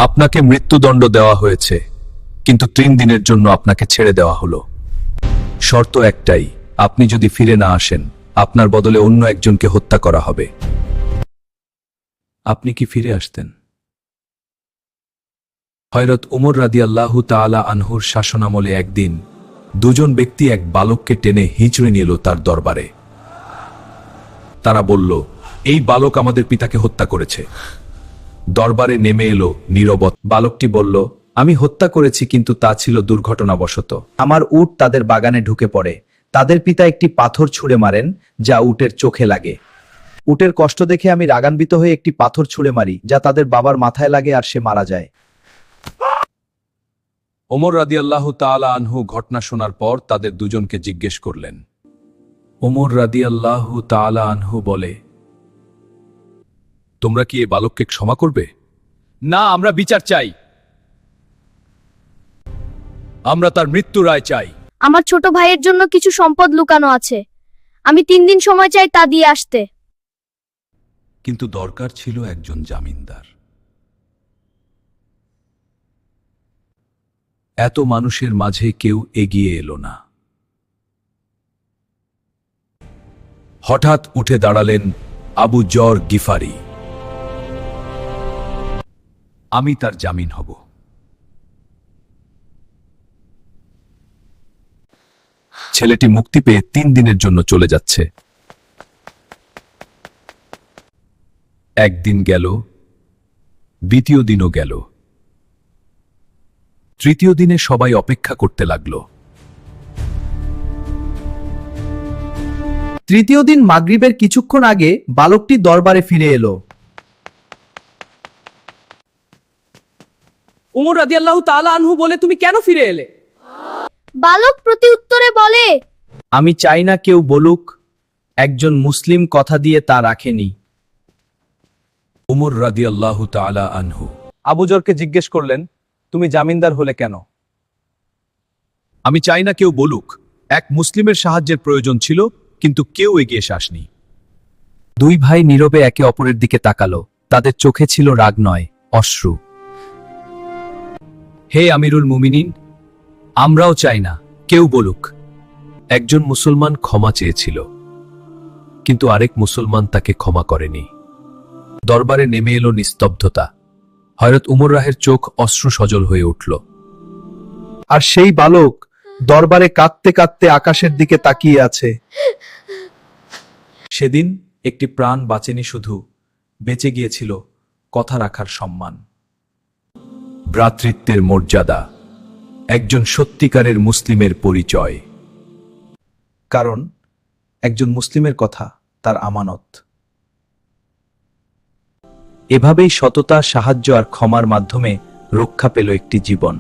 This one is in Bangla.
আপনাকে মৃত্যুদণ্ড দেওয়া হয়েছে, কিন্তু 3 দিনের জন্য আপনাকে ছেড়ে দেওয়া হলো। শর্ত একটাই, আপনি যদি ফিরে না আসেন, আপনার বদলে অন্য একজনকে হত্যা করা হবে। আপনি কি ফিরে আসতেন? হযরত উমর রাদিয়াল্লাহু তাআলা আনহুর শাসনামলে একদিন দুজন ব্যক্তি এক বালককে টেনে হিঁচড়ে নিয়ে এলো তার দরবারে। তারা বলল, এই বালক আমাদের পিতাকে হত্যা করেছে। দরবারে নেমে এলো নীরবতা। বালকটি বলল, আমি হত্যা করেছি, কিন্তু তা ছিল দুর্ঘটনাবশত। আমার উট তাদের বাগানে ঢুকে পড়ে। তাদের পিতা একটি পাথর ছুঁড়ে মারেন, যা উটের চোখে লাগে। উটের কষ্ট দেখে আমি রাগান্বিত হয়ে একটি পাথর ছুঁড়ে মারি, যা তাদের বাবার মাথায় লাগে আর সে মারা যায়। ওমর রাদিয়াল্লাহু তাআলা আনহু ঘটনা শোনার পর তাদের দুজনকে জিজ্ঞেস করলেন। ওমর রাদিয়াল্লাহু তাআলা আনহু বলে, তোমরা কি এই বালককে ক্ষমা করবে? না, আমরা বিচার চাই। আমরা তার মৃত্যু রায় চাই। আমার ছোট ভাইয়ের জন্য কিছু সম্পদ লুকানো আছে। আমি 3 দিন সময় চাই তা দিয়ে আসতে। কিন্তু দরকার ছিল একজন জামিনদার। এত মানুষের মাঝে কেউ এগিয়ে এলো না। হঠাৎ উঠে দাঁড়ালেন আবু যর গিফারি। আমি তার জামিন হব। ছেলেটি মুক্তি পেয়ে 3 দিনের জন্য চলে যাচ্ছে। একদিন গেল, দ্বিতীয় দিনও গেল, তৃতীয় দিনে সবাই অপেক্ষা করতে লাগলো। তৃতীয় দিন মাগরিবের কিছুক্ষণ আগে বালকটি দরবারে ফিরে এলো। উমর রাদিয়াল্লাহু তাআলা আনহু বলে, তুমি কেন ফিরে এলে? বালক প্রতি উত্তরে বলে, আমি চাই না কেউ বলুক একজন মুসলিম কথা দিয়ে তা রাখেনি। উমর রাদিয়াল্লাহু তাআলা আনহু আবু যরকে জিজ্ঞেস করলেন, তুমি জামিনদার হলে কেন? আমি চাই না কেউ বলুক এক মুসলিমের সাহায্যের প্রয়োজন ছিল, কিন্তু কেউ এগিয়ে আসেনি। দুই ভাই নীরবে একে অপরের দিকে তাকালো। তাদের চোখে ছিল রাগ নয়, অশ্রু। হে আমিরুল মুমিনিন, আমরাও চাই না কেউ বলুক। একজন মুসলমান ক্ষমা চেয়েছিল, কিন্তু আরেক মুসলমান তাকে ক্ষমা করেনি। দরবারে নেমে এলো নিস্তব্ধতা। হযরত উমর রাহের চোখ অশ্রু সজল হয়ে উঠল। আর সেই বালক দরবারে কাঁদতে কাঁদতে আকাশের দিকে তাকিয়ে আছে। সেদিন একটি প্রাণ বাঁচেনি, শুধু বেঁচে গিয়েছিল কথা রাখার সম্মান, ভ্রাতৃত্বের মর্যাদা, একজন সত্যিকারের মুসলিমের পরিচয়। কারণ একজন মুসলিমের কথা তার আমানত। এভাবেই সততা, সাহায্য আর ক্ষমার মাধ্যমে রক্ষা পেল একটি জীবন।